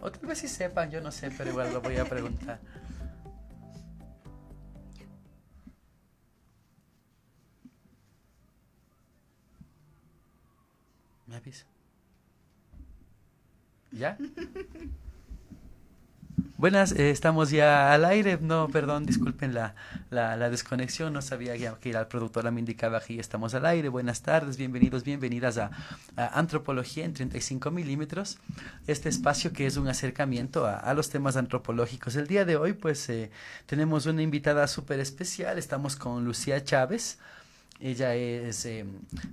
O tal vez sí sepan, yo no sé, pero igual lo voy a preguntar. ¿Me avisa? ¿Ya? Buenas, estamos ya al aire. No, perdón, disculpen la desconexión. No sabía que la productora me indicaba que ya estamos al aire. Buenas tardes, bienvenidos, bienvenidas a Antropología en 35 milímetros. Este espacio que es un acercamiento a los temas antropológicos. El día de hoy, pues, tenemos una invitada súper especial. Estamos con Lucía Chávez. Ella es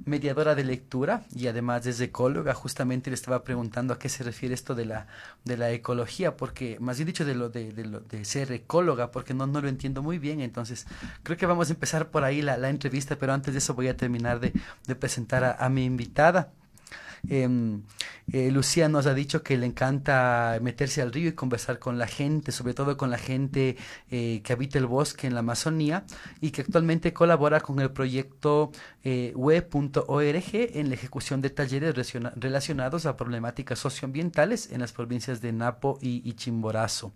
mediadora de lectura y además es ecóloga. Justamente le estaba preguntando a qué se refiere esto de la ecología, porque más bien dicho de ser ecóloga, porque no lo entiendo muy bien. Entonces, creo que vamos a empezar por ahí la entrevista, pero antes de eso voy a terminar de presentar a mi invitada. Lucía nos ha dicho que le encanta meterse al río y conversar con la gente, sobre todo con la gente que habita el bosque en la Amazonía y que actualmente colabora con el proyecto we.org en la ejecución de talleres relacionados a problemáticas socioambientales en las provincias de Napo y Chimborazo.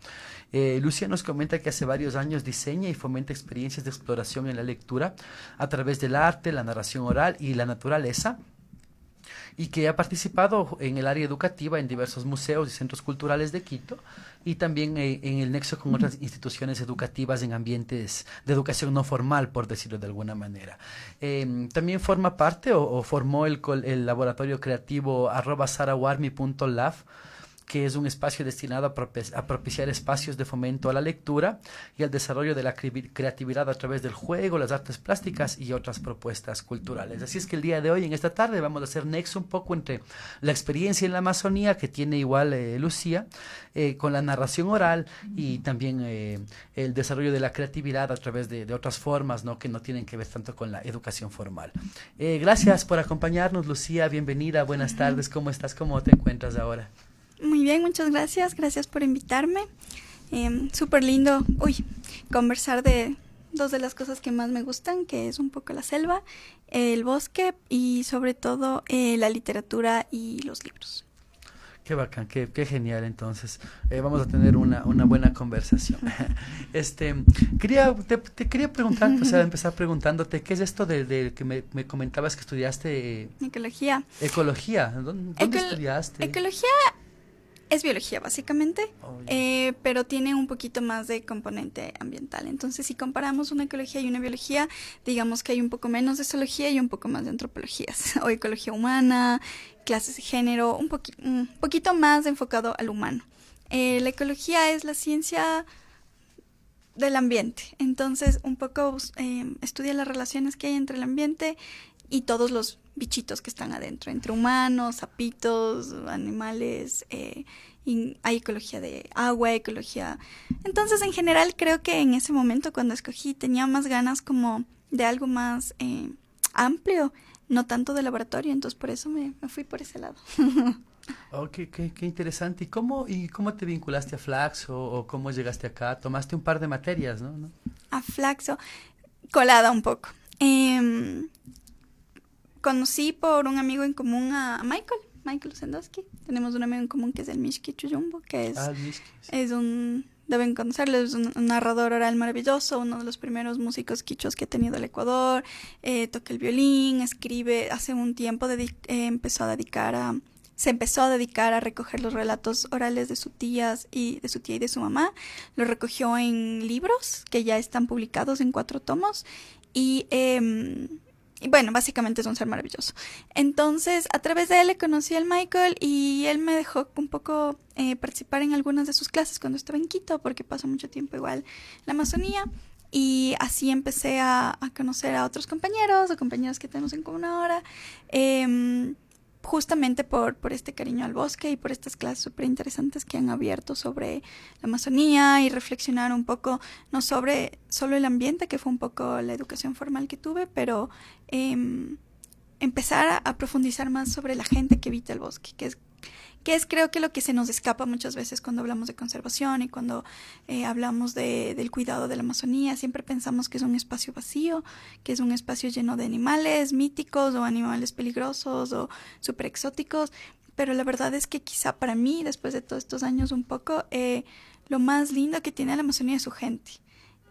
Lucía nos comenta que hace varios años diseña y fomenta experiencias de exploración en la lectura a través del arte, la narración oral y la naturaleza, y que ha participado en el área educativa en diversos museos y centros culturales de Quito y también en el nexo con otras instituciones educativas en ambientes de educación no formal, por decirlo de alguna manera. También forma parte o formó el laboratorio creativo @sarawarmi.lab, que es un espacio destinado a propiciar espacios de fomento a la lectura y al desarrollo de la creatividad a través del juego, las artes plásticas y otras propuestas culturales. Así es que el día de hoy, en esta tarde, vamos a hacer nexo un poco entre la experiencia en la Amazonía que tiene igual Lucía, con la narración oral y también el desarrollo de la creatividad a través de otras formas, ¿no?, que no tienen que ver tanto con la educación formal. Gracias por acompañarnos, Lucía, bienvenida, buenas tardes, ¿cómo estás? ¿Cómo te encuentras ahora? Muy bien, muchas gracias. Gracias por invitarme. Súper lindo, conversar de dos de las cosas que más me gustan, que es un poco la selva, el bosque y sobre todo la literatura y los libros. Qué bacán, qué genial. Entonces, vamos a tener una buena conversación. Te quería preguntar, o sea, empezar preguntándote, ¿qué es esto de que me comentabas que estudiaste Ecología. Ecología? ¿Dónde estudiaste? Ecología es biología, básicamente, pero tiene un poquito más de componente ambiental. Entonces, si comparamos una ecología y una biología, digamos que hay un poco menos de zoología y un poco más de antropologías, o ecología humana, clases de género, un poquito más enfocado al humano. La ecología es la ciencia del ambiente, entonces un poco estudia las relaciones que hay entre el ambiente y todos los bichitos que están adentro, entre humanos, sapitos, animales, y hay ecología de agua, ecología. Entonces, en general, creo que en ese momento cuando escogí tenía más ganas como de algo más amplio, no tanto de laboratorio, entonces por eso me fui por ese lado. Oh, qué interesante. ¿Y cómo te vinculaste a Flax o cómo llegaste acá? Tomaste un par de materias, ¿no? A Flaxo, colada un poco. Conocí por un amigo en común a Michael Sendowski. Tenemos un amigo en común que es el Mishki Chuyumbo, que El Mishki, sí. Deben conocerlo, es un narrador oral maravilloso, uno de los primeros músicos quichuas que ha tenido el Ecuador, toca el violín, escribe, hace un tiempo se empezó a dedicar a recoger los relatos orales de su tía y de su mamá. Lo recogió en libros que ya están publicados en 4 tomos y bueno, básicamente es un ser maravilloso. Entonces, a través de él le conocí al Michael y él me dejó un poco participar en algunas de sus clases cuando estaba en Quito, porque pasó mucho tiempo igual en la Amazonía. Y así empecé a conocer a otros compañeros o compañeras que tenemos en común ahora. Justamente por este cariño al bosque y por estas clases súper interesantes que han abierto sobre la Amazonía y reflexionar un poco, no sobre solo el ambiente, que fue un poco la educación formal que tuve, pero empezar a profundizar más sobre la gente que habita el bosque, que es creo que lo que se nos escapa muchas veces cuando hablamos de conservación y cuando hablamos del cuidado de la Amazonía. Siempre pensamos que es un espacio vacío, que es un espacio lleno de animales míticos o animales peligrosos o súper exóticos, pero la verdad es que quizá para mí, después de todos estos años un poco, lo más lindo que tiene la Amazonía es su gente.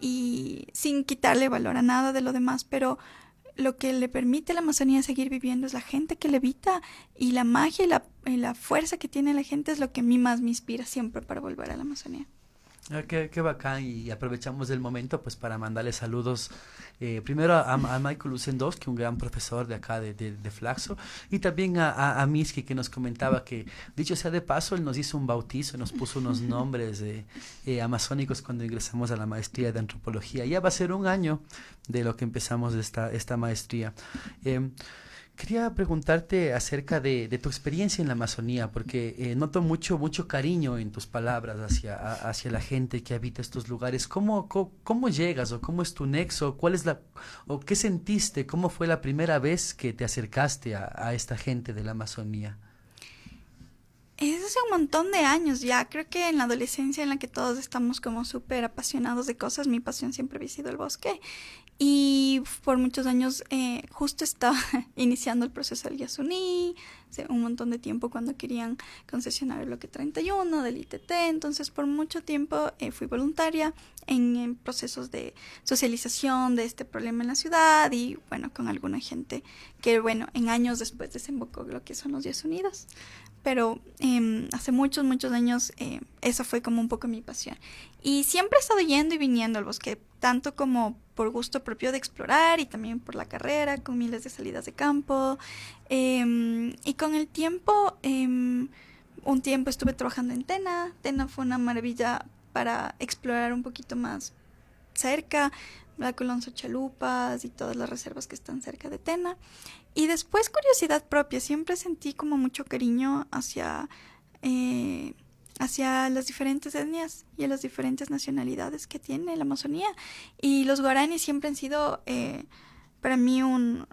Y sin quitarle valor a nada de lo demás, pero lo que le permite a la Amazonía seguir viviendo es la gente que le habita, y la magia y la fuerza que tiene la gente es lo que a mí más me inspira siempre para volver a la Amazonía. Qué bacán, y aprovechamos el momento pues para mandarle saludos primero a Michael Lucendowski, un gran profesor de acá de Flaxo, y también a Miski, que nos comentaba que, dicho sea de paso, él nos hizo un bautizo, nos puso unos nombres amazónicos cuando ingresamos a la maestría de antropología. Ya va a ser un año de lo que empezamos esta maestría. Quería preguntarte acerca de tu experiencia en la Amazonía, porque noto mucho cariño en tus palabras hacia la gente que habita estos lugares. ¿Cómo llegas, o cómo es tu nexo? ¿O qué sentiste? ¿Cómo fue la primera vez que te acercaste a esta gente de la Amazonía? Es hace un montón de años ya. Creo que en la adolescencia, en la que todos estamos como súper apasionados de cosas, mi pasión siempre había sido el bosque. Y por muchos años justo estaba iniciando el proceso del Yasuní, hace un montón de tiempo, cuando querían concesionar el bloque 31 del ITT. Entonces por mucho tiempo fui voluntaria en procesos de socialización de este problema en la ciudad, y bueno, con alguna gente que bueno, en años después desembocó lo que son los Días Unidos. Pero hace muchos años esa fue como un poco mi pasión. Y siempre he estado yendo y viniendo al bosque, tanto como por gusto propio de explorar, y también por la carrera, con miles de salidas de campo. Y con el tiempo, un tiempo estuve trabajando en Tena. Tena fue una maravilla para explorar un poquito más cerca, la Colonso Chalupas y todas las reservas que están cerca de Tena. Y después, curiosidad propia, siempre sentí como mucho cariño hacia las diferentes etnias y a las diferentes nacionalidades que tiene la Amazonía. Y los guaraníes siempre han sido para mí un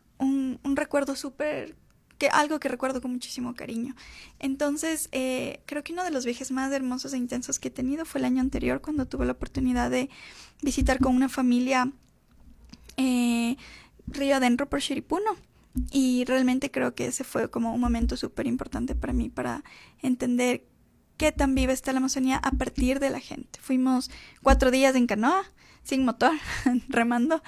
recuerdo súper, algo que recuerdo con muchísimo cariño. Entonces, creo que uno de los viajes más hermosos e intensos que he tenido fue el año anterior, cuando tuve la oportunidad de visitar con una familia Río Adentro por Shiripuno. Y realmente creo que ese fue como un momento súper importante para mí, para entender qué tan viva está la Amazonía a partir de la gente. Fuimos 4 días en canoa, sin motor, remando,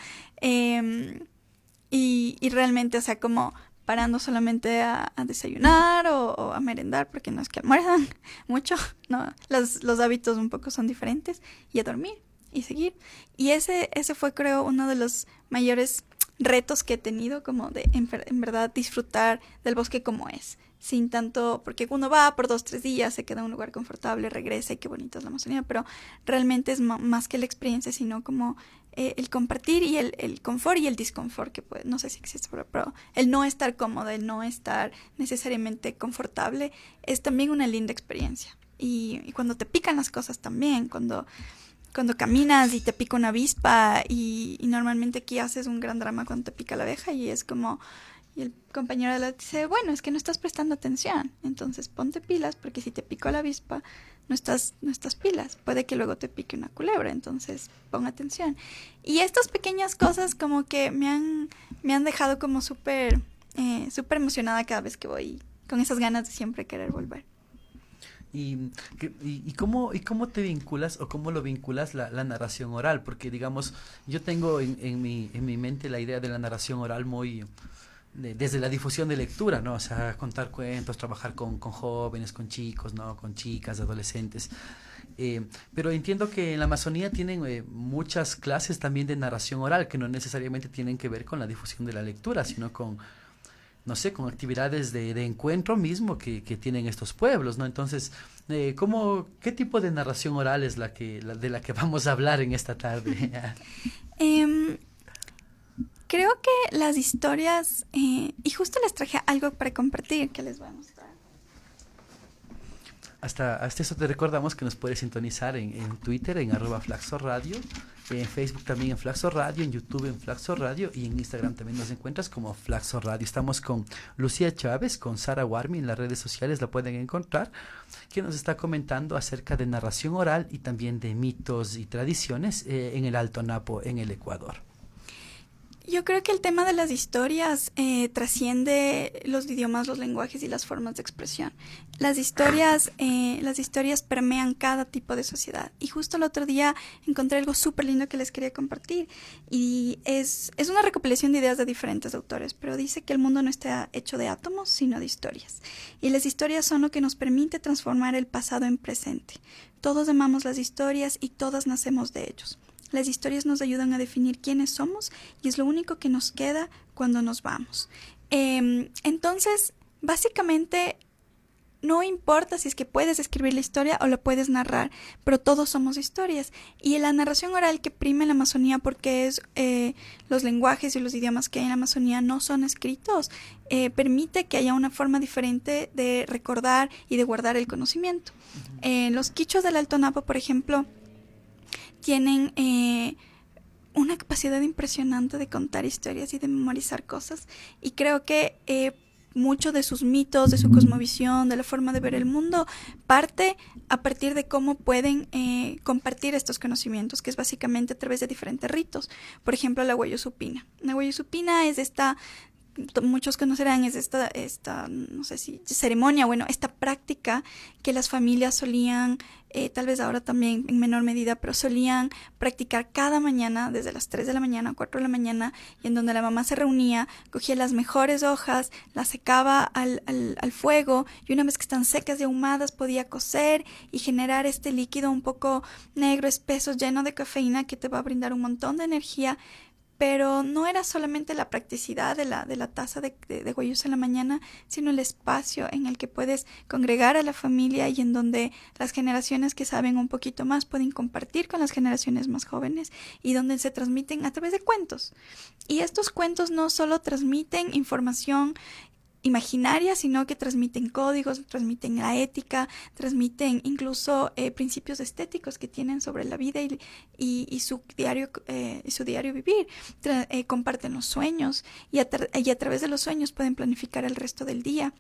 y realmente, o sea, como parando solamente a desayunar o a merendar, porque no es que almuerzan mucho, no, los hábitos un poco son diferentes, y a dormir y seguir. Y ese fue, creo, uno de los mayores retos que he tenido, como de en verdad disfrutar del bosque como es, sin tanto, porque uno va por 2-3 días, se queda en un lugar confortable, regresa y qué bonita es la Amazonía, pero realmente es más que la experiencia, sino como el compartir, y el confort y el disconfort que puede, no sé si existe, pero el no estar cómodo, el no estar necesariamente confortable, es también una linda experiencia. Y cuando te pican las cosas también, cuando caminas y te pica una avispa, y normalmente aquí haces un gran drama cuando te pica la abeja, y es como, y el compañero de la dice, bueno, es que no estás prestando atención, entonces ponte pilas, porque si te picó la avispa, no estás pilas, puede que luego te pique una culebra, entonces pon atención. Y estas pequeñas cosas como que me han dejado como súper emocionada cada vez que voy, con esas ganas de siempre querer volver. ¿Y cómo te vinculas, o cómo lo vinculas la narración oral? Porque, digamos, yo tengo en mi mente la idea de la narración oral muy desde la difusión de lectura, ¿no? O sea, contar cuentos, trabajar con jóvenes, con chicos, ¿no? Con chicas, adolescentes. Pero entiendo que en la Amazonía tienen muchas clases también de narración oral, que no necesariamente tienen que ver con la difusión de la lectura, sino con, no sé, con actividades de encuentro mismo que tienen estos pueblos, ¿no? Entonces, ¿qué tipo de narración oral es de la que vamos a hablar en esta tarde? Creo que las historias, y justo les traje algo para compartir que les voy a mostrar. Hasta eso te recordamos que nos puedes sintonizar en Twitter, en @FlaxoRadio, en Facebook también en Flaxo Radio, en YouTube en Flaxo Radio, y en Instagram también nos encuentras como Flaxo Radio. Estamos con Lucía Chávez, con Sara Warmi, en las redes sociales la pueden encontrar, que nos está comentando acerca de narración oral y también de mitos y tradiciones en el Alto Napo, en el Ecuador. Yo creo que el tema de las historias trasciende los idiomas, los lenguajes y las formas de expresión. Las historias permean cada tipo de sociedad. Y justo el otro día encontré algo súper lindo que les quería compartir. Y es una recopilación de ideas de diferentes autores, pero dice que el mundo no está hecho de átomos, sino de historias. Y las historias son lo que nos permite transformar el pasado en presente. Todos amamos las historias y todas nacemos de ellos. Las historias nos ayudan a definir quiénes somos y es lo único que nos queda cuando nos vamos. Entonces, básicamente, no importa si es que puedes escribir la historia o la puedes narrar, pero todos somos historias. Y la narración oral que prime en la Amazonía, porque es los lenguajes y los idiomas que hay en la Amazonía no son escritos, permite que haya una forma diferente de recordar y de guardar el conocimiento. Los quichos del Alto Napo, por ejemplo, tienen una capacidad impresionante de contar historias y de memorizar cosas. Y creo que mucho de sus mitos, de su cosmovisión, de la forma de ver el mundo, parte a partir de cómo pueden compartir estos conocimientos, que es básicamente a través de diferentes ritos. Por ejemplo, la Guayusupina. La Guayusupina es muchos conocerán, es esta, no sé si ceremonia, esta práctica que las familias solían, tal vez ahora también en menor medida, pero solían practicar cada mañana, desde las 3 de la mañana a 4 de la mañana, y en donde la mamá se reunía, cogía las mejores hojas, las secaba al fuego, y una vez que están secas y ahumadas podía cocer y generar este líquido un poco negro, espeso, lleno de cafeína que te va a brindar un montón de energía. Pero no era solamente la practicidad de la taza de guayús en la mañana, sino el espacio en el que puedes congregar a la familia y en donde las generaciones que saben un poquito más pueden compartir con las generaciones más jóvenes y donde se transmiten a través de cuentos. Y estos cuentos no solo transmiten información imaginaria, sino que transmiten códigos, transmiten la ética, transmiten incluso principios estéticos que tienen sobre la vida y su diario vivir. Comparten los sueños y a través de los sueños pueden planificar el resto del día.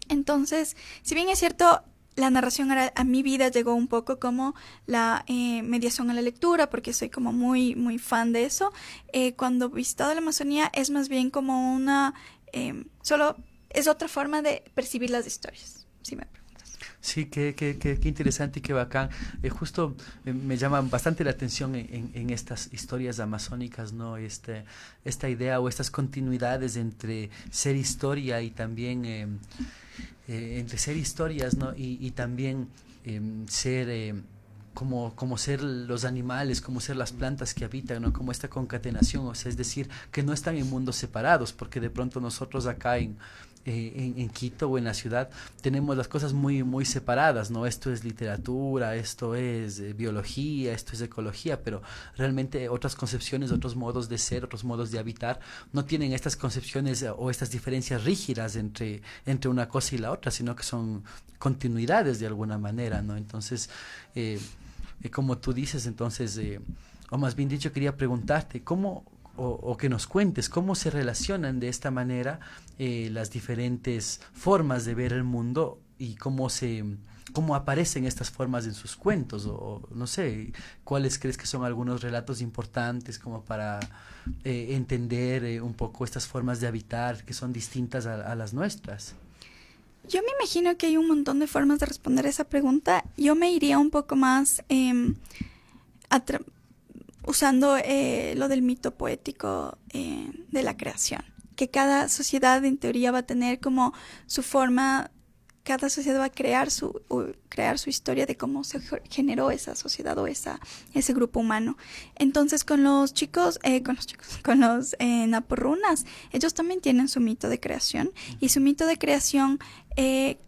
Entonces, si bien es cierto, la narración a mi vida llegó un poco como la mediación a la lectura, porque soy como muy, muy fan de eso. Cuando visitaba la Amazonía es más bien como una... solo es otra forma de percibir las historias, si me preguntas. Sí, qué interesante y qué bacán. Justo me llama bastante la atención en estas historias amazónicas, ¿no? Esta idea o estas continuidades entre ser historia y también entre ser historias, ¿no? Y también ser como ser los animales, como ser las plantas que habitan, ¿no? Como esta concatenación, o sea, es decir, que no están en mundos separados, porque de pronto nosotros acá en Quito o en la ciudad tenemos las cosas muy, muy separadas, ¿no? Esto es literatura, esto es biología, esto es ecología, pero realmente otras concepciones, otros modos de ser, otros modos de habitar, no tienen estas concepciones o estas diferencias rígidas entre una cosa y la otra, sino que son continuidades de alguna manera, ¿no? Entonces, como tú dices, entonces, o más bien dicho, quería preguntarte, ¿cómo o que nos cuentes cómo se relacionan de esta manera las diferentes formas de ver el mundo y cómo aparecen estas formas en sus cuentos, o no sé, cuáles crees que son algunos relatos importantes como para entender un poco estas formas de habitar que son distintas a las nuestras. Yo me imagino que hay un montón de formas de responder esa pregunta. Yo me iría un poco más usando lo del mito poético de la creación, que cada sociedad en teoría va a tener como su forma, cada sociedad va a crear su historia de cómo se generó esa sociedad o ese grupo humano. Entonces con los naporrunas, ellos también tienen su mito de creación y su mito de creación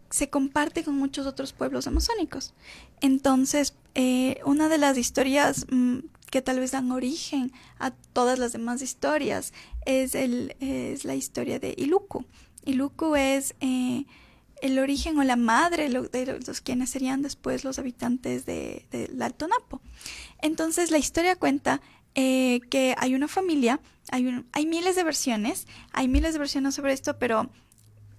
se comparte con muchos otros pueblos amazónicos. Entonces, una de las historias que tal vez dan origen a todas las demás historias es la historia de Iluku. Iluku es el origen o la madre de los quienes serían después los habitantes del Alto Napo. Entonces la historia cuenta que hay una familia, hay miles de versiones sobre esto, pero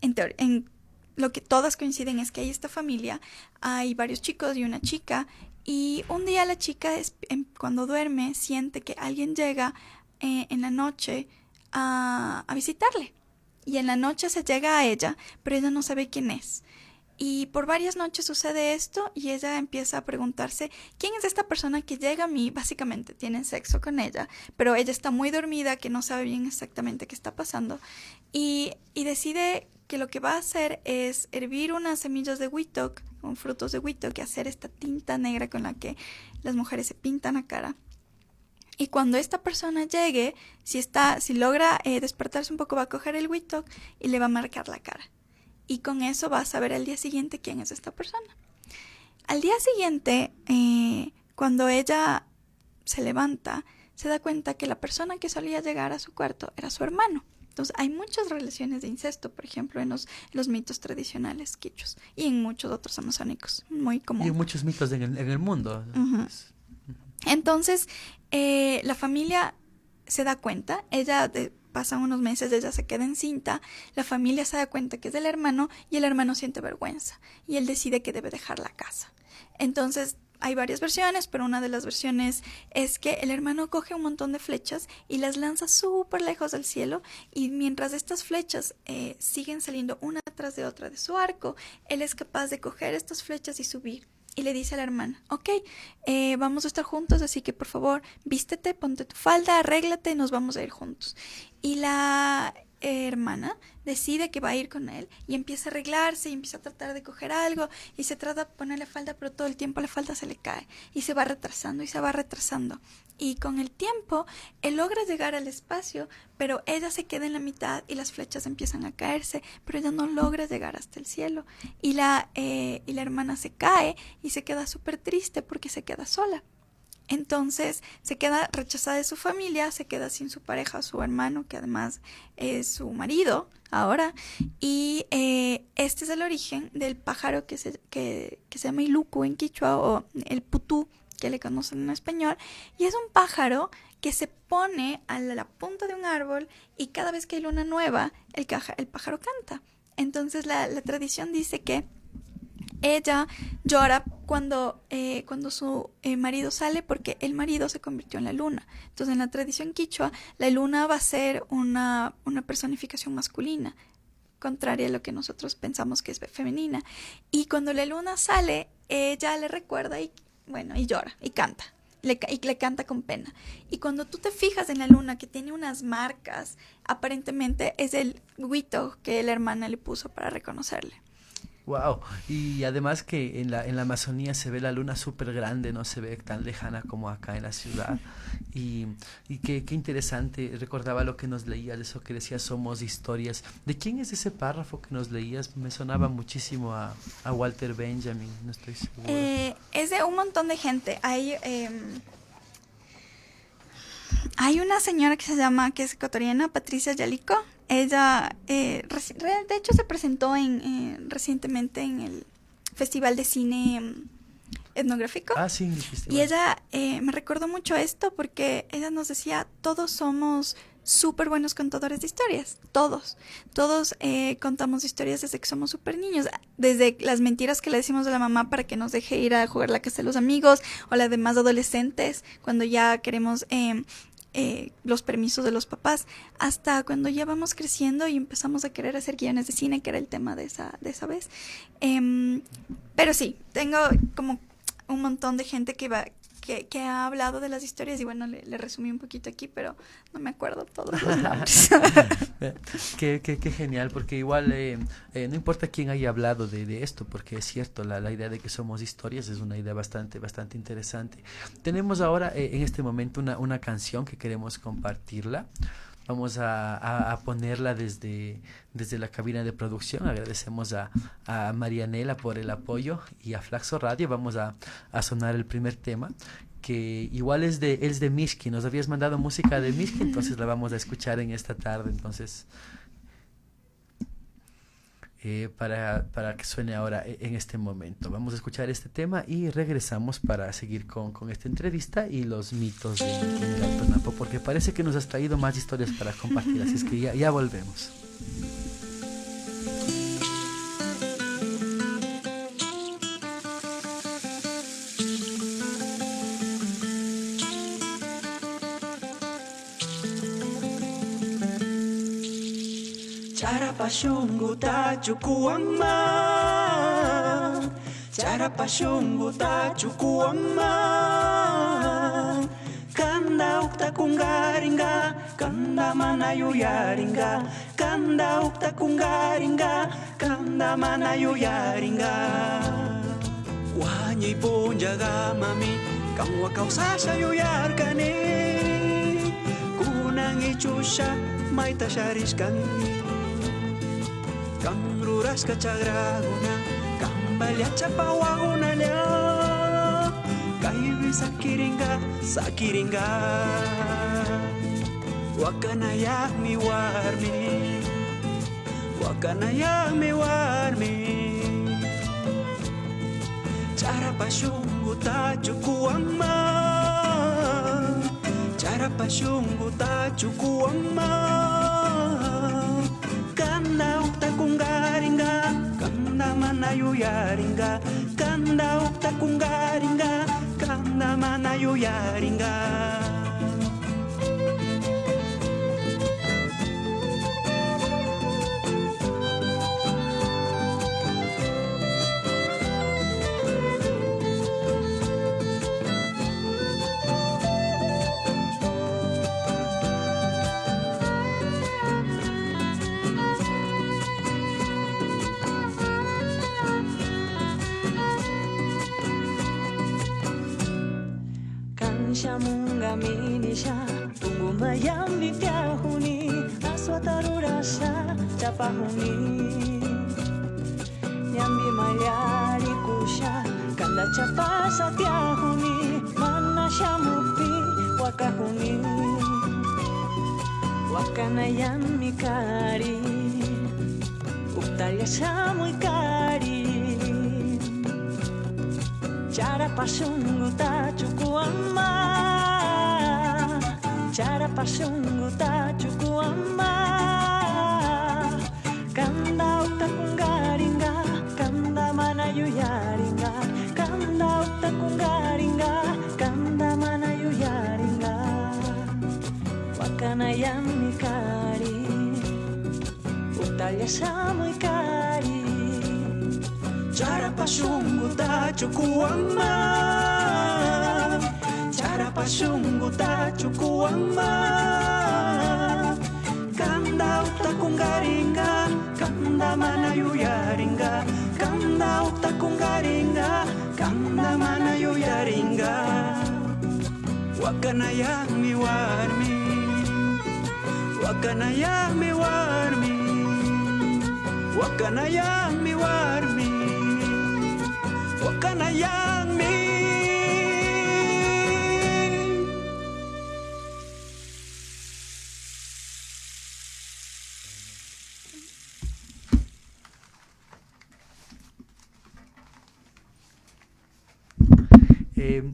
en lo que todas coinciden es que hay esta familia, hay varios chicos y una chica, y un día la chica cuando duerme siente que alguien llega en la noche a visitarle. Y en la noche se llega a ella, pero ella no sabe quién es. Y por varias noches sucede esto y ella empieza a preguntarse quién es esta persona que llega a mí. Básicamente tienen sexo con ella, pero ella está muy dormida, que no sabe bien exactamente qué está pasando, y decide que lo que va a hacer es hervir unas semillas de huitoc, con frutos de huitoc, y hacer esta tinta negra con la que las mujeres se pintan la cara. Y cuando esta persona llegue, si logra despertarse un poco, va a coger el huitoc y le va a marcar la cara. Y con eso va a saber al día siguiente quién es esta persona. Al día siguiente, cuando ella se levanta, se da cuenta que la persona que solía llegar a su cuarto era su hermano. Entonces hay muchas relaciones de incesto, por ejemplo, en los mitos tradicionales quichus y en muchos otros amazónicos, muy común. Y en muchos mitos en el mundo. Uh-huh. Entonces, la familia se da cuenta, pasan unos meses, ella se queda encinta, la familia se da cuenta que es del hermano y el hermano siente vergüenza y él decide que debe dejar la casa. Entonces hay varias versiones, pero una de las versiones es que el hermano coge un montón de flechas y las lanza súper lejos del cielo, y mientras estas flechas siguen saliendo una tras de otra de su arco, él es capaz de coger estas flechas y subir. Y le dice a la hermana, ok, vamos a estar juntos, así que por favor, vístete, ponte tu falda, arréglate y nos vamos a ir juntos. Y la hermana decide que va a ir con él y empieza a arreglarse y empieza a tratar de coger algo y se trata de ponerle falda, pero todo el tiempo la falda se le cae y se va retrasando y se va retrasando. Y con el tiempo, él logra llegar al espacio, pero ella se queda en la mitad y las flechas empiezan a caerse, pero ella no logra llegar hasta el cielo. Y la hermana se cae y se queda súper triste porque se queda sola. Entonces se queda rechazada de su familia, se queda sin su pareja, su hermano, que además es su marido ahora. Y este es el origen del pájaro que se llama iluku en quichua, o el putú, que le conocen en español, y es un pájaro que se pone a la punta de un árbol y cada vez que hay luna nueva, el pájaro canta. Entonces la tradición dice que ella llora cuando su marido sale, porque el marido se convirtió en la luna. Entonces en la tradición quichua, la luna va a ser una personificación masculina, contraria a lo que nosotros pensamos que es femenina. Y cuando la luna sale, ella le recuerda y llora y canta. Y le canta con pena. Y cuando tú te fijas en la luna, que tiene unas marcas, aparentemente es el huito que la hermana le puso para reconocerle. Wow, y además que en la Amazonía se ve la luna súper grande, no se ve tan lejana como acá en la ciudad. Y qué interesante, recordaba lo que nos leías, eso que decías, somos historias. ¿De quién es ese párrafo que nos leías? Me sonaba muchísimo a Walter Benjamin, no estoy seguro. Es de un montón de gente. Hay una señora que es ecuatoriana, Patricia Yalico. Ella, de hecho, se presentó recientemente en el Festival de Cine Etnográfico. Ah, sí, el festival. Y ella me recordó mucho esto porque ella nos decía, todos somos súper buenos contadores de historias, todos contamos historias desde que somos súper niños, desde las mentiras que le decimos a la mamá para que nos deje ir a jugar la casa de los amigos, o las demás adolescentes cuando ya queremos los permisos de los papás, hasta cuando ya vamos creciendo y empezamos a querer hacer guiones de cine, que era el tema de esa vez. Pero sí, tengo como un montón de gente que ha hablado de las historias, y bueno, le resumí un poquito aquí, pero no me acuerdo todos los nombres. Qué genial, porque igual no importa quién haya hablado de esto, porque es cierto, la idea de que somos historias es una idea bastante interesante. Tenemos ahora en este momento una canción que queremos compartirla. Vamos a ponerla desde la cabina de producción. Agradecemos a Marianela por el apoyo y a Flaxo Radio. Vamos a sonar el primer tema, que igual es de Mishki. Nos habías mandado música de Mishki, entonces la vamos a escuchar en esta tarde. Entonces, para que suene ahora en este momento. Vamos a escuchar este tema y regresamos para seguir con esta entrevista y los mitos de Alto Napo, porque parece que nos has traído más historias para compartir, así es que ya volvemos. Charapashungu tachukuama, charapashungu tachukuama, kanda ukta kungaringa, kanda manayu yaringa, kanda ukta kungaringa, kanda manayu yaringa. Wanyi punjaga mami, kangwa kausasa yu yarkani, kunang ichusha maita shariskangi. Kang ruras kachagraguna, kang balya chapawaguna lya, kaibi sakiringa, wakanayak mi warmi, charapashungu tachukuama, charapashungu tachukuama. Kanda ukta kungaringa, kanda manayu yaringa, kanda ukta kungaringa, kanda manayu yaringa. Shamunga minisha, tungu mayambi tiahuni, aswatarurasha chapahuni. Yambi mayari kusha, kanda chapasa tiahuni, mana shamupi wakahuni. Wakana yambi kari, uktalya shamu kari. Charapashungu tachukuama, charapashungu tachukuama, kanda ukta kungaringa, kanda manayu yaringa, kanda ukta kungaringa, kanda manayu yaringa. Wakana yami kari, uktalya shamu kari. Charapashungu tachukuama, charapashungu tachukuama, kanda ukta kungaringa, kanda manayu yaringa, kanda ukta kungaringa, kanda manayu yaringa. Wakana yami warmi, wakana yami warmi, wakana yami warmi. Wakana yami.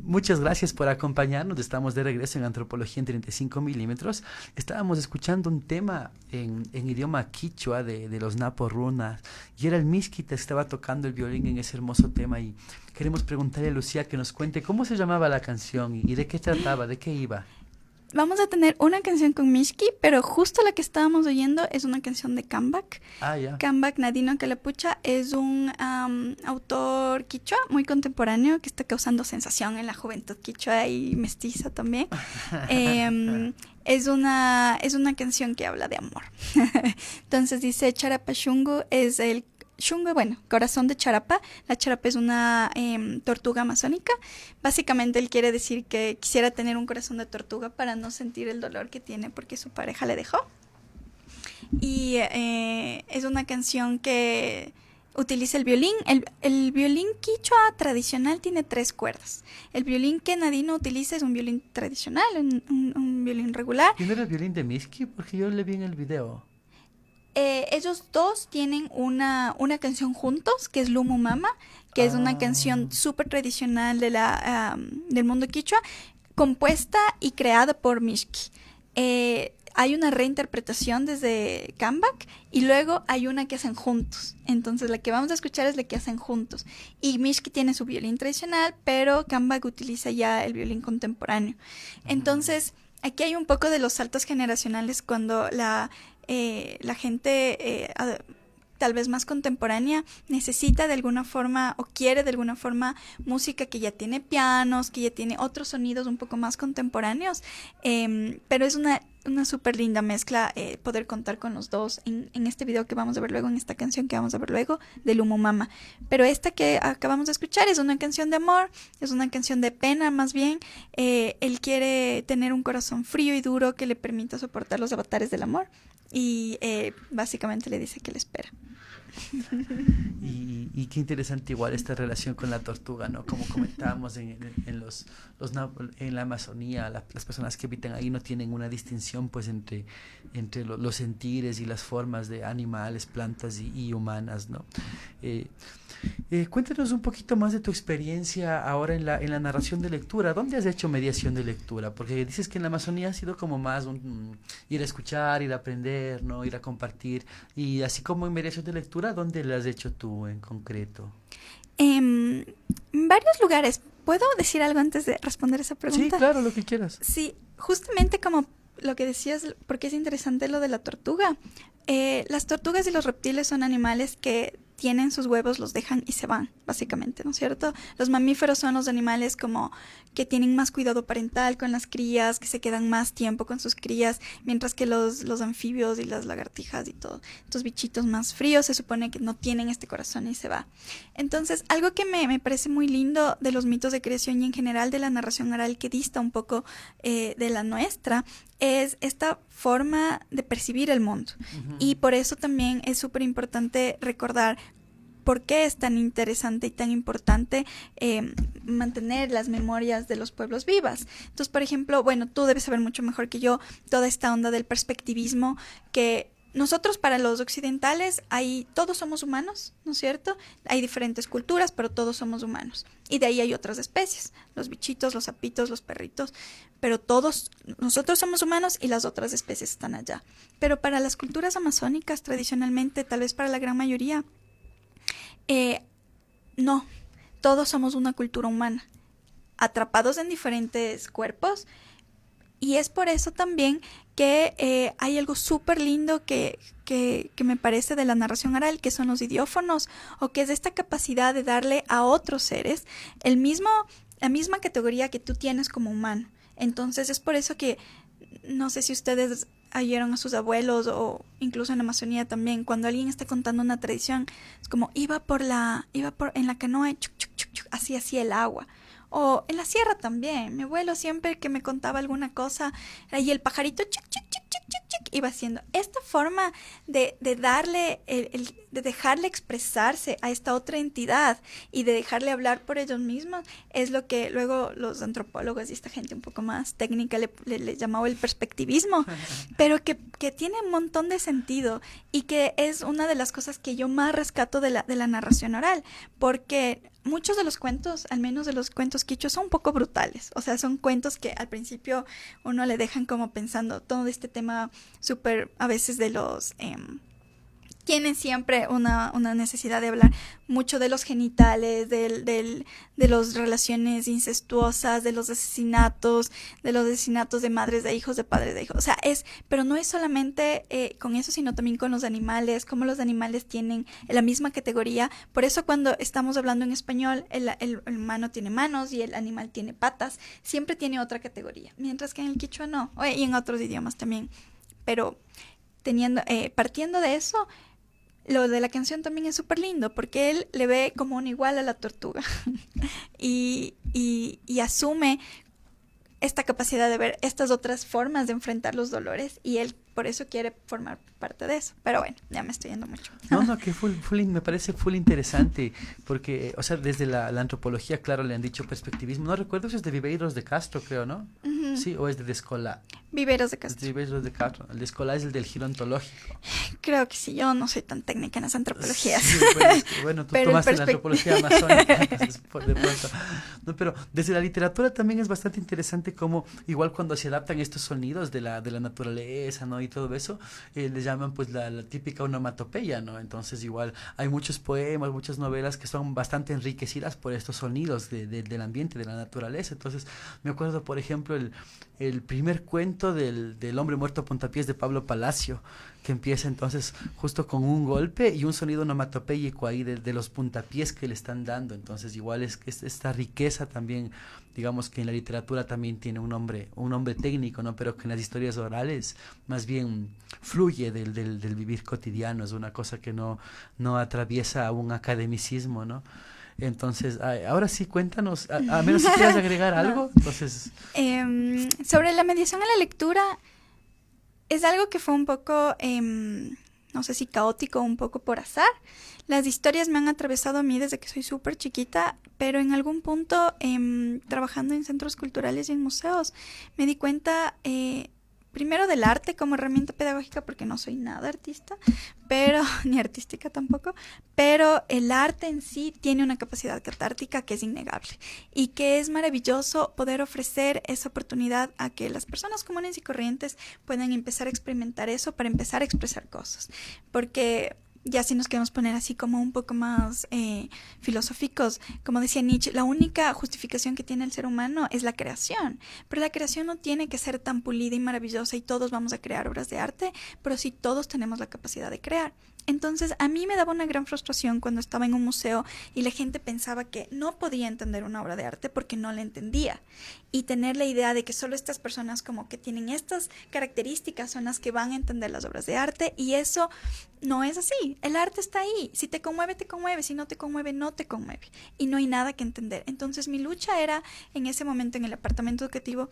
Muchas gracias por acompañarnos. Estamos de regreso en Antropología en 35 milímetros. Estábamos escuchando un tema en idioma quichua de los Napo Runas y era el Mishki que estaba tocando el violín en ese hermoso tema y queremos preguntarle a Lucía que nos cuente cómo se llamaba la canción y de qué trataba, de qué iba. Vamos a tener una canción con Mishki, pero justo la que estábamos oyendo es una canción de Cambak. Ah, ya. Cambak Nadino Calapucha es un autor quichua muy contemporáneo que está causando sensación en la juventud quichua y mestiza también. Es una canción que habla de amor. Entonces dice Charapashungu es el Shungu, bueno, corazón de Charapa. La Charapa es una tortuga amazónica. Básicamente él quiere decir que quisiera tener un corazón de tortuga para no sentir el dolor que tiene porque su pareja le dejó. Y es una canción que utiliza el violín. El violín quichua tradicional tiene 3 cuerdas. El violín que Nadino utiliza es un violín tradicional, un violín regular. ¿Y no era el violín de Mishki? Porque yo le vi en el video. Ellos dos tienen una canción juntos, que es Lumu Mama, que es una canción súper tradicional del mundo quichua, compuesta y creada por Mishki. Hay una reinterpretación desde Cambak y luego hay una que hacen juntos. Entonces la que vamos a escuchar es la que hacen juntos. Y Mishki tiene su violín tradicional, pero Cambak utiliza ya el violín contemporáneo. Entonces aquí hay un poco de los saltos generacionales cuando la gente tal vez más contemporánea necesita de alguna forma o quiere de alguna forma música que ya tiene pianos, que ya tiene otros sonidos un poco más contemporáneos, pero es una súper linda mezcla poder contar con los dos en este video que vamos a ver luego, en esta canción que vamos a ver luego del Humo Mama. Pero esta que acabamos de escuchar es una canción de amor, es una canción de pena más bien. Él quiere tener un corazón frío y duro que le permita soportar los avatares del amor y básicamente le dice que le espera. Y qué interesante igual esta relación con la tortuga, ¿no? Como comentábamos en la Amazonía, las personas que habitan ahí no tienen una distinción pues entre los sentires y las formas de animales, plantas y humanas, ¿no? Cuéntanos un poquito más de tu experiencia ahora en la narración de lectura. ¿Dónde has hecho mediación de lectura? Porque dices que en la Amazonía ha sido como más ir a escuchar, ir a aprender, ¿no? Ir a compartir. Y así como en mediación de lectura, ¿dónde la has hecho tú en concreto? En varios lugares. ¿Puedo decir algo antes de responder esa pregunta? Sí, claro, lo que quieras. Sí, justamente como lo que decías, porque es interesante lo de la tortuga. Las tortugas y los reptiles son animales que tienen sus huevos, los dejan y se van, básicamente, ¿no es cierto? Los mamíferos son los animales como que tienen más cuidado parental con las crías, que se quedan más tiempo con sus crías, mientras que los anfibios y las lagartijas y todos estos bichitos más fríos se supone que no tienen este corazón y se va. Entonces, algo que me parece muy lindo de los mitos de creación y en general de la narración oral que dista un poco de la nuestra es esta forma de percibir el mundo. Uh-huh. Y por eso también es súper importante recordar por qué es tan interesante y tan importante mantener las memorias de los pueblos vivas. Entonces, por ejemplo, bueno, tú debes saber mucho mejor que yo toda esta onda del perspectivismo que nosotros para los occidentales todos somos humanos, ¿no es cierto? Hay diferentes culturas, pero todos somos humanos. Y de ahí hay otras especies, los bichitos, los sapitos, los perritos, pero nosotros somos humanos y las otras especies están allá. Pero para las culturas amazónicas, tradicionalmente, tal vez para la gran mayoría, no, todos somos una cultura humana, atrapados en diferentes cuerpos. Y es por eso también que hay algo súper lindo que me parece de la narración oral, que son los idiófonos, o que es esta capacidad de darle a otros seres la misma categoría que tú tienes como humano. Entonces es por eso que, no sé si ustedes oyeron a sus abuelos o incluso en la Amazonía también, cuando alguien está contando una tradición, es como iba en la canoa y chuc, chuc, chuc, chuc, así hacía el agua. O en la sierra también. Mi abuelo siempre que me contaba alguna cosa, y el pajarito chic, chic, chic, chic, chic, chic, iba haciendo. Esta forma de darle, de dejarle expresarse a esta otra entidad y de dejarle hablar por ellos mismos, es lo que luego los antropólogos y esta gente un poco más técnica le llamaba el perspectivismo, pero que tiene un montón de sentido y que es una de las cosas que yo más rescato de la narración oral, porque muchos de los cuentos, al menos de los cuentos quichos, son un poco brutales. O sea, son cuentos que al principio uno le dejan como pensando todo este tema súper, a veces de los... tienen siempre una necesidad de hablar mucho de los genitales, de las relaciones incestuosas, de los asesinatos de madres de hijos, de padres de hijos. O sea, pero no es solamente con eso, sino también con los animales, cómo los animales tienen la misma categoría. Por eso cuando estamos hablando en español, el humano tiene manos y el animal tiene patas, siempre tiene otra categoría, mientras que en el quichua no, y en otros idiomas también. Pero partiendo de eso, lo de la canción también es súper lindo porque él le ve como un igual a la tortuga y asume esta capacidad de ver estas otras formas de enfrentar los dolores y él por eso quiere formar parte de eso. Pero bueno, ya me estoy yendo mucho. No, que me parece full interesante porque, o sea, desde la antropología, claro, le han dicho perspectivismo. No recuerdo si es de Viveiros de Castro, creo, ¿no? Uh-huh. Sí, o es de Escolá. Viveiros de Castro. Viveiros de Castro. El de Escolá es el del giro ontológico. Creo que sí, yo no soy tan técnica en las antropologías. Sí, bueno, tú tomaste la antropología amazónica, entonces, de pronto. No, pero desde la literatura también es bastante interesante cómo, igual cuando se adaptan estos sonidos de la naturaleza, ¿no? Y todo eso, le llaman pues la típica onomatopeya, ¿no? Entonces igual hay muchos poemas, muchas novelas que son bastante enriquecidas por estos sonidos del ambiente, de la naturaleza. Entonces me acuerdo, por ejemplo, el primer cuento cuento del hombre muerto a puntapiés de Pablo Palacio, que empieza entonces justo con un golpe y un sonido onomatopéyico ahí de los puntapiés que le están dando. Entonces igual es esta riqueza también, digamos que en la literatura también tiene un nombre técnico, ¿no? Pero que en las historias orales más bien fluye del vivir cotidiano, es una cosa que no atraviesa un academicismo, ¿no? Entonces, ahora sí, cuéntanos, a menos si quieres agregar algo. Entonces, sobre la mediación a la lectura, es algo que fue un poco, no sé si caótico, un poco por azar. Las historias me han atravesado a mí desde que soy súper chiquita, pero en algún punto, trabajando en centros culturales y en museos, me di cuenta, primero del arte como herramienta pedagógica, porque no soy nada artista, pero ni artística tampoco, pero el arte en sí tiene una capacidad catártica que es innegable y que es maravilloso poder ofrecer esa oportunidad a que las personas comunes y corrientes puedan empezar a experimentar eso para empezar a expresar cosas, porque ya si nos queremos poner así como un poco más filosóficos, como decía Nietzsche, la única justificación que tiene el ser humano es la creación, pero la creación no tiene que ser tan pulida y maravillosa y todos vamos a crear obras de arte, pero sí todos tenemos la capacidad de crear. Entonces a mí me daba una gran frustración cuando estaba en un museo y la gente pensaba que no podía entender una obra de arte porque no la entendía, y tener la idea de que solo estas personas como que tienen estas características son las que van a entender las obras de arte, y eso no es así. El arte está ahí, si te conmueve, si no te conmueve, no te conmueve, y no hay nada que entender. Entonces mi lucha era en ese momento en el departamento educativo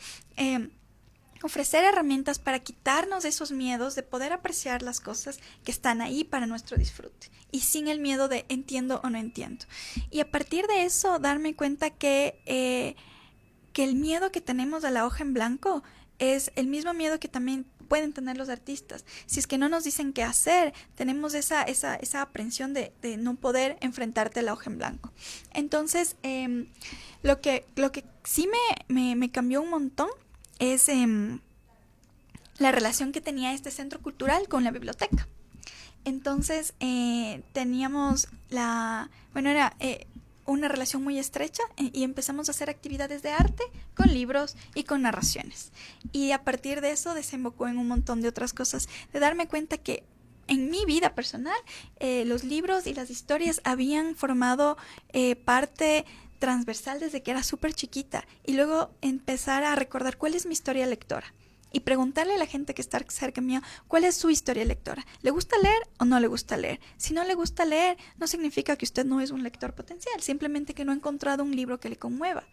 ofrecer herramientas para quitarnos esos miedos de poder apreciar las cosas que están ahí para nuestro disfrute y sin el miedo de entiendo o no entiendo. Y a partir de eso darme cuenta que el miedo que tenemos a la hoja en blanco es el mismo miedo que también pueden tener los artistas. Si es que no nos dicen qué hacer, tenemos esa aprensión de no poder enfrentarte a la hoja en blanco. Entonces, lo que sí me cambió un montón es la relación que tenía este centro cultural con la biblioteca. Entonces, teníamos era una relación muy estrecha y empezamos a hacer actividades de arte con libros y con narraciones. Y a partir de eso desembocó en un montón de otras cosas, de darme cuenta que en mi vida personal los libros y las historias habían formado parte transversal desde que era súper chiquita, y luego empezar a recordar cuál es mi historia lectora y preguntarle a la gente que está cerca mío cuál es su historia lectora. ¿Le gusta leer o no le gusta leer? Si no le gusta leer, no significa que usted no es un lector potencial, simplemente que no ha encontrado un libro que le conmueva.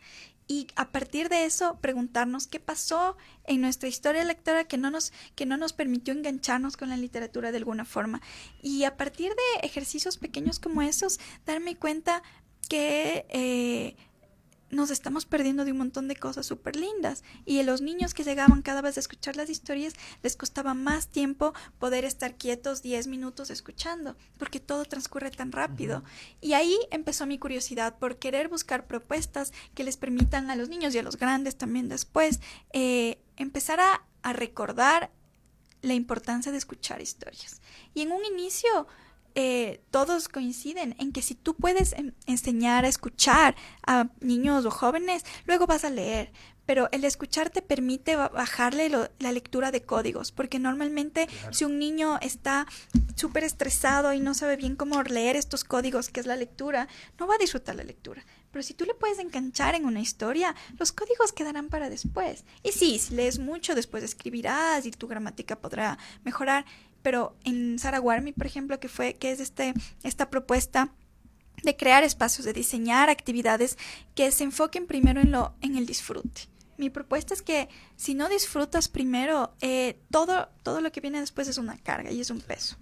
Y a partir de eso, preguntarnos qué pasó en nuestra historia lectora que no nos permitió engancharnos con la literatura de alguna forma. Y a partir de ejercicios pequeños como esos, darme cuenta que nos estamos perdiendo de un montón de cosas súper lindas, y a los niños que llegaban cada vez a escuchar las historias les costaba más tiempo poder estar quietos 10 minutos escuchando, porque todo transcurre tan rápido. Y ahí empezó mi curiosidad por querer buscar propuestas que les permitan a los niños y a los grandes también después empezar a recordar la importancia de escuchar historias. Y en un inicio todos coinciden en que si tú puedes enseñar a escuchar a niños o jóvenes, luego vas a leer. Pero el escuchar te permite bajarle la lectura de códigos, porque normalmente si un niño está súper estresado y no sabe bien cómo leer estos códigos que es la lectura, no va a disfrutar la lectura. Pero si tú le puedes enganchar en una historia, los códigos quedarán para después. Y sí, si lees mucho, después escribirás y tu gramática podrá mejorar. Pero en Saraguarmi, por ejemplo, que es esta propuesta de crear espacios, de diseñar actividades que se enfoquen primero en el disfrute. Mi propuesta es que si no disfrutas primero, todo lo que viene después es una carga y es un peso.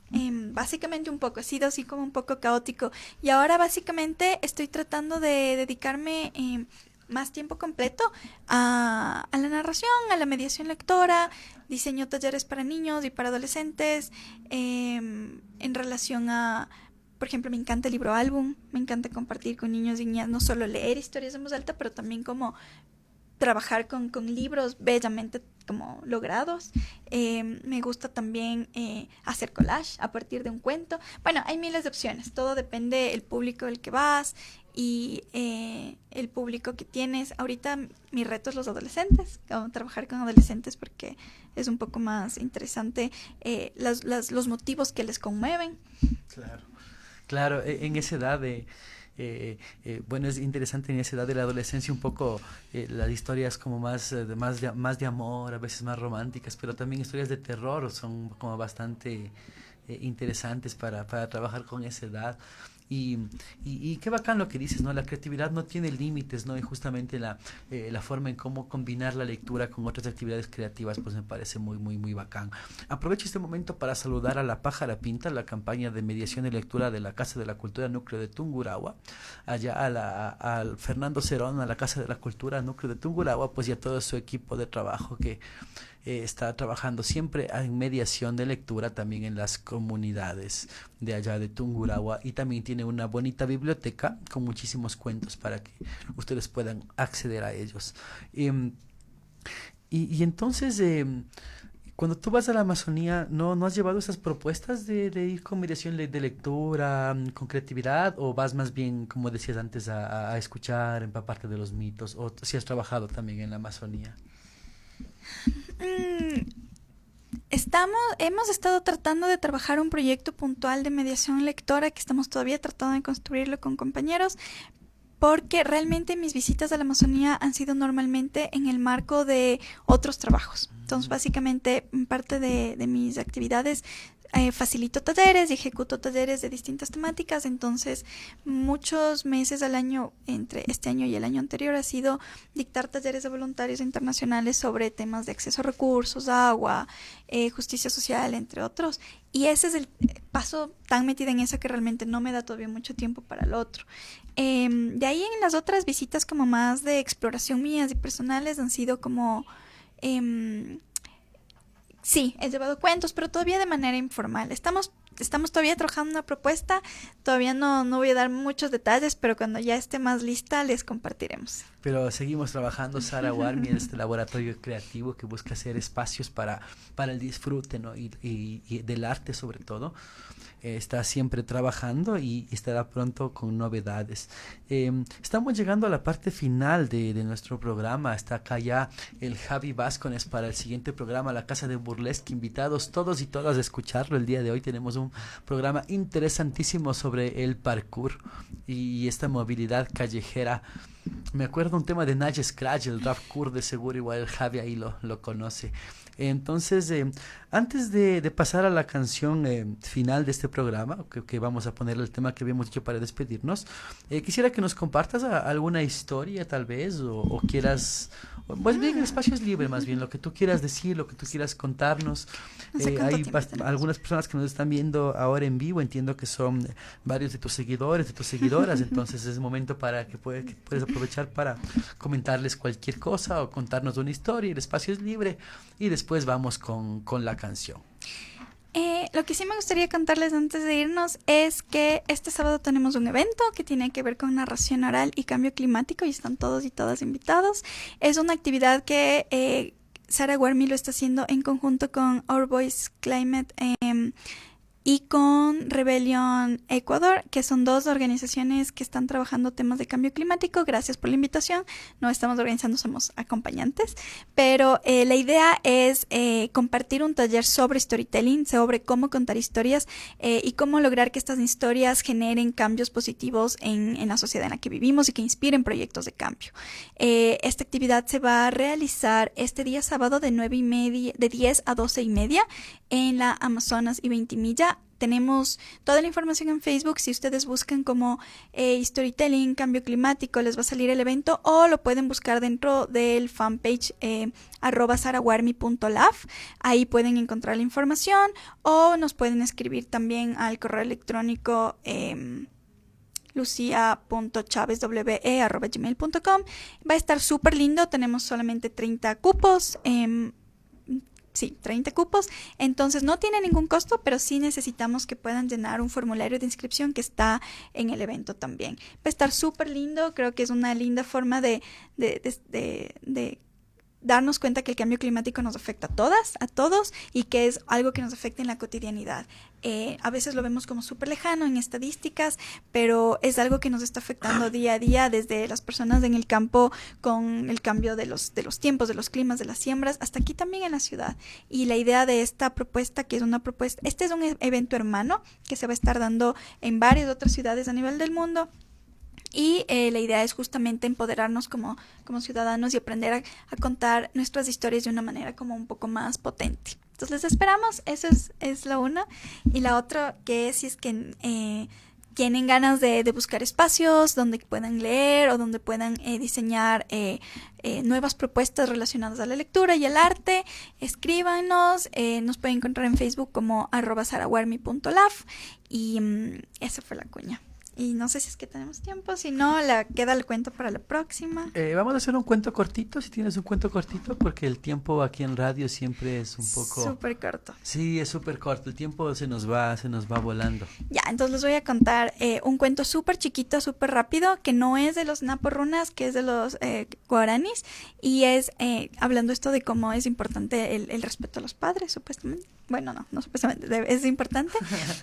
Básicamente un poco, ha sido así como un poco caótico. Y ahora básicamente estoy tratando de dedicarme más tiempo completo a la narración, a la mediación lectora, diseño talleres para niños y para adolescentes, en relación a, por ejemplo, me encanta el libro álbum, me encanta compartir con niños y niñas, no solo leer historias en voz alta, pero también como trabajar con libros bellamente como logrados. Me gusta también hacer collage a partir de un cuento. Bueno, hay miles de opciones, todo depende del público del que vas y el público que tienes. Ahorita mi reto es los adolescentes, como trabajar con adolescentes porque es un poco más interesante los motivos que les conmueven. Claro, en esa edad de... bueno, es interesante en esa edad de la adolescencia un poco las historias como más de amor, a veces más románticas, pero también historias de terror son como bastante interesantes para trabajar con esa edad. Y qué bacán lo que dices, ¿no? La creatividad no tiene límites, ¿no? Y justamente la forma en cómo combinar la lectura con otras actividades creativas, pues me parece muy, muy, muy bacán. Aprovecho este momento para saludar a La Pájara Pinta, la campaña de mediación y lectura de la Casa de la Cultura Núcleo de Tungurahua, allá al Fernando Cerón, a la Casa de la Cultura Núcleo de Tungurahua, pues y a todo su equipo de trabajo que está trabajando siempre en mediación de lectura también en las comunidades de allá de Tungurahua, y también tiene una bonita biblioteca con muchísimos cuentos para que ustedes puedan acceder a ellos. Y entonces, cuando tú vas a la Amazonía, ¿no has llevado esas propuestas de ir con mediación de lectura, con creatividad, o vas más bien, como decías antes, a escuchar, empaparte de los mitos, o si has trabajado también en la Amazonía? Hemos estado tratando de trabajar un proyecto puntual de mediación lectora que estamos todavía tratando de construirlo con compañeros, porque realmente mis visitas a la Amazonía han sido normalmente en el marco de otros trabajos. Entonces, básicamente, parte de mis actividades facilito talleres y ejecuto talleres de distintas temáticas. Entonces, muchos meses al año, entre este año y el año anterior, ha sido dictar talleres de voluntarios internacionales sobre temas de acceso a recursos, agua, justicia social, entre otros. Y ese es el paso tan metida en eso que realmente no me da todavía mucho tiempo para el otro. De ahí en las otras visitas como más de exploración mías y personales han sido como... sí, he llevado cuentos, pero todavía de manera informal. Estamos todavía trabajando en una propuesta, todavía no voy a dar muchos detalles, pero cuando ya esté más lista les compartiremos. Pero seguimos trabajando, Sara Warmi, en este laboratorio creativo que busca hacer espacios para el disfrute, ¿no? y del arte sobre todo. Está siempre trabajando y estará pronto con novedades. Estamos llegando a la parte final de nuestro programa. Está acá ya el Javi Vázquez para el siguiente programa, La Casa de Burlesque. Invitados todos y todas a escucharlo. El día de hoy tenemos un programa interesantísimo sobre el parkour y esta movilidad callejera. Me acuerdo un tema de Nash Scratch, el rap cool, de seguro igual el Javi ahí lo conoce. Entonces, antes de pasar a la canción final de este programa, que vamos a poner el tema que habíamos dicho para despedirnos, quisiera que nos compartas alguna historia tal vez, o quieras, pues bien, el espacio es libre más bien, lo que tú quieras decir, lo que tú quieras contarnos. Hay algunas personas que nos están viendo ahora en vivo, entiendo que son varios de tus seguidores, de tus seguidoras, entonces es momento para que puedes aprovechar para comentarles cualquier cosa o contarnos una historia. El espacio es libre y después vamos con la canción. Lo que sí me gustaría contarles antes de irnos es que este sábado tenemos un evento que tiene que ver con narración oral y cambio climático y están todos y todas invitados. Es una actividad que Sara Warmi lo está haciendo en conjunto con Our Voice Climate y con Rebellion Ecuador, que son dos organizaciones que están trabajando temas de cambio climático. Gracias por la invitación. No estamos organizando, somos acompañantes, pero la idea es compartir un taller sobre storytelling, sobre cómo contar historias y cómo lograr que estas historias generen cambios positivos en la sociedad en la que vivimos y que inspiren proyectos de cambio. Esta actividad se va a realizar este día sábado de 10 a 12:30 en la Amazonas y Ventimilla. Tenemos toda la información en Facebook. Si ustedes buscan como storytelling, cambio climático, les va a salir el evento, o lo pueden buscar dentro del fanpage @sarawarmi.lab. Ahí pueden encontrar la información, o nos pueden escribir también al correo electrónico lucia.chavezwe@gmail.com. Va a estar súper lindo. Tenemos solamente 30 cupos. Sí, 30 cupos, entonces no tiene ningún costo, pero sí necesitamos que puedan llenar un formulario de inscripción que está en el evento también. Va a estar súper lindo, creo que es una linda forma de darnos cuenta que el cambio climático nos afecta a todas, a todos, y que es algo que nos afecta en la cotidianidad. A veces lo vemos como súper lejano en estadísticas, pero es algo que nos está afectando día a día, desde las personas en el campo con el cambio de los tiempos, de los climas, de las siembras, hasta aquí también en la ciudad. Y la idea de esta propuesta, que es una propuesta, este es un evento hermano que se va a estar dando en varias otras ciudades a nivel del mundo. Y la idea es justamente empoderarnos como ciudadanos y aprender a contar nuestras historias de una manera como un poco más potente. Entonces les esperamos, eso es la una. Y la otra, que es si es que tienen ganas de buscar espacios donde puedan leer o donde puedan diseñar nuevas propuestas relacionadas a la lectura y el arte, escríbanos. Nos pueden encontrar en Facebook como @sarawarmi.laf. Y esa fue la cuña. Y no sé si es que tenemos tiempo, si no, queda el cuento para la próxima. Vamos a hacer un cuento cortito, si tienes un cuento cortito, porque el tiempo aquí en radio siempre es un poco... Súper corto. Sí, es súper corto, el tiempo se nos va volando. Ya, entonces les voy a contar un cuento súper chiquito, súper rápido, que no es de los naporrunas, que es de los guaraníes, y es hablando esto de cómo es importante el respeto a los padres, supuestamente. Bueno, no supuestamente, es importante.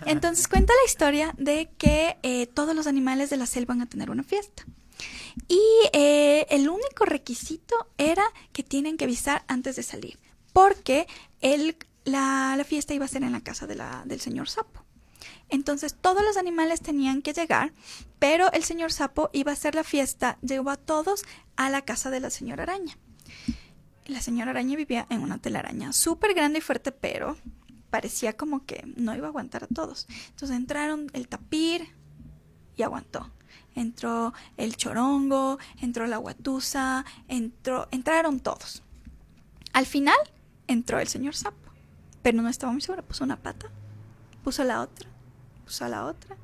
Entonces cuenta la historia de que todos los animales de la selva van a tener una fiesta. Y el único requisito era que tienen que avisar antes de salir, porque la fiesta iba a ser en la casa del señor Sapo. Entonces todos los animales tenían que llegar, pero el señor Sapo iba a hacer la fiesta, llevó a todos a la casa de la señora Araña. La señora Araña vivía en una telaraña súper grande y fuerte, pero parecía como que no iba a aguantar a todos. Entonces entraron el tapir y aguantó. Entró el chorongo, entró la guatusa, entraron todos. Al final entró el señor Sapo, pero no estaba muy segura. Puso una pata, puso la otra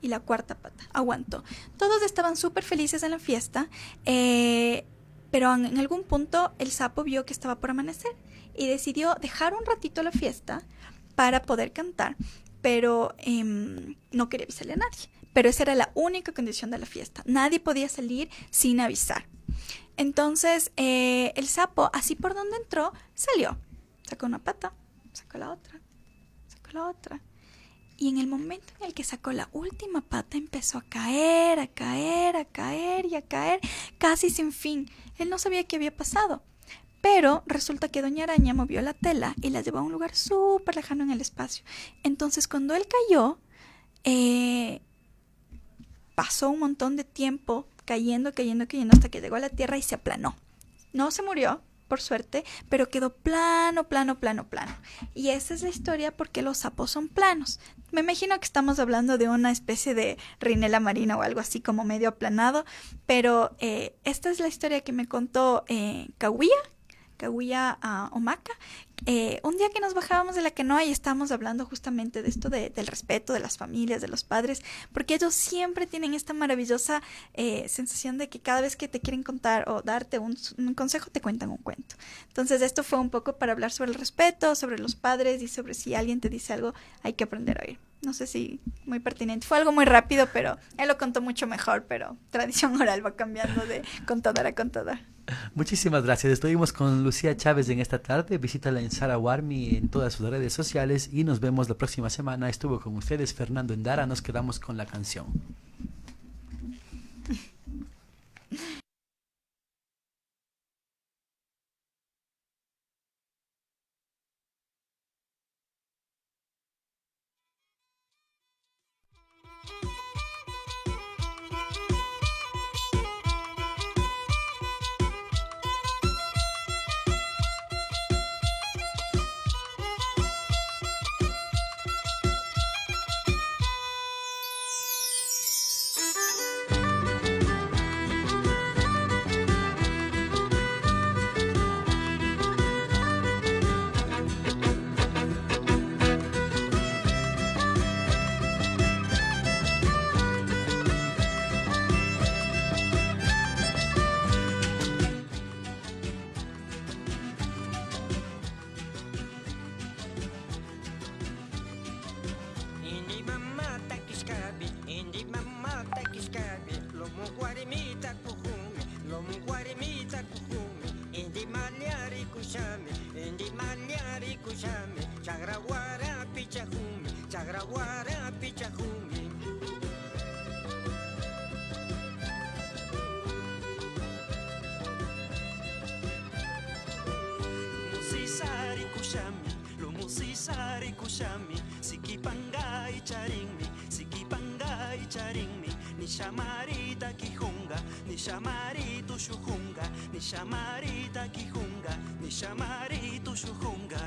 y la cuarta pata. Aguantó. Todos estaban súper felices en la fiesta, pero en algún punto el sapo vio que estaba por amanecer y decidió dejar un ratito la fiesta para poder cantar, pero no quería avisarle a nadie. Pero esa era la única condición de la fiesta. Nadie podía salir sin avisar. Entonces el sapo, así por donde entró, salió. Sacó una pata, sacó la otra. Y en el momento en el que sacó la última pata, empezó a caer, casi sin fin. Él no sabía qué había pasado. Pero resulta que Doña Araña movió la tela y la llevó a un lugar súper lejano en el espacio. Entonces, cuando él cayó, pasó un montón de tiempo cayendo hasta que llegó a la tierra y se aplanó. No se murió, por suerte, pero quedó plano. Y esa es la historia porque los sapos son planos. Me imagino que estamos hablando de una especie de reinela marina o algo así como medio aplanado, pero esta es la historia que me contó Kaguya Omaka. Un día que nos bajábamos de la canoa y estábamos hablando justamente de esto del respeto de las familias, de los padres, porque ellos siempre tienen esta maravillosa sensación de que cada vez que te quieren contar o darte un consejo, te cuentan un cuento. Entonces esto fue un poco para hablar sobre el respeto, sobre los padres y sobre si alguien te dice algo, hay que aprender a oír. No sé si muy pertinente. Fue algo muy rápido, pero él lo contó mucho mejor, pero tradición oral va cambiando de contador a contador. Muchísimas gracias. Estuvimos con Lucía Chávez en esta tarde. Visítala en Sara Warmi en todas sus redes sociales y nos vemos la próxima semana. Estuvo con ustedes Fernando Endara. Nos quedamos con la canción. Lomo guarimita kuhumi, indi malia kushami Indi manyari kushami Chagraguara pichahumi Chagraguara pichahumi Musisari kushami Lo musisari kushami Sikipangai charinmi Sikipangai charinmi Nishamarita kijunga Nishamaritu shuhunga Nishamarita kijunga Nishamaritu shuhunga